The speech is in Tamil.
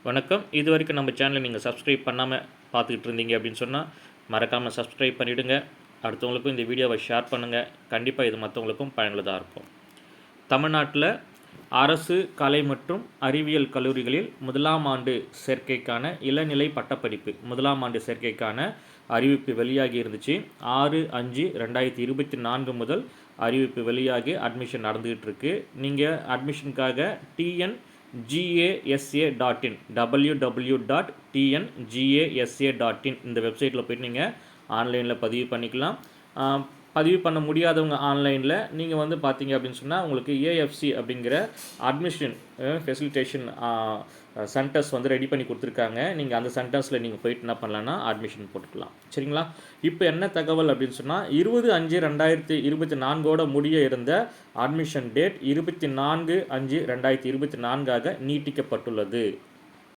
வணக்கம். இதுவரைக்கும் நம்ம சேனலை நீங்கள் சப்ஸ்கிரைப் பண்ணாமல் பார்த்துக்கிட்டு இருந்தீங்க அப்படின்னு சொன்னால் மறக்காமல் சப்ஸ்கிரைப் பண்ணிவிடுங்க. அடுத்தவங்களுக்கும் இந்த வீடியோவை ஷேர் பண்ணுங்கள். கண்டிப்பாக இது மற்றவங்களுக்கும் பயனுள்ளதாக இருக்கும். தமிழ்நாட்டில் அரசு கலை மற்றும் அறிவியல் கல்லூரிகளில் முதலாம் ஆண்டு சேர்க்கைக்கான இளநிலை பட்டப்படிப்பு முதலாம் ஆண்டு சேர்க்கைக்கான அறிவிப்பு வெளியாகி இருந்துச்சு. 6/5/2024 முதல் அறிவிப்பு வெளியாகி அட்மிஷன் நடந்துகிட்டு இருக்கு. நீங்கள் அட்மிஷனுக்காக tngasa.in www.tngasa.in இந்த வெப்சைட்டில் போய்ட்டு நீங்கள் ஆன்லைனில் பதிவு பண்ணிக்கலாம். பதிவு பண்ண முடியாதவங்க ஆன்லைனில் நீங்கள் பார்த்தீங்க அப்படின்னு சொன்னால் உங்களுக்கு ஏஎஃப்சி அப்படிங்கிற அட்மிஷன் ஃபெசிலிட்டேஷன் சென்டர்ஸ் ரெடி பண்ணி கொடுத்துருக்காங்க. நீங்கள் அந்த சென்டர்ஸில் நீங்கள் போயிட்டு என்ன பண்ணலான்னா அட்மிஷன் போட்டுக்கலாம். சரிங்களா? இப்போ என்ன தகவல் அப்படின்னு சொன்னால் 20/5/2024 முடிய இருந்த அட்மிஷன் டேட் 24/5/2024 நீட்டிக்கப்பட்டுள்ளது.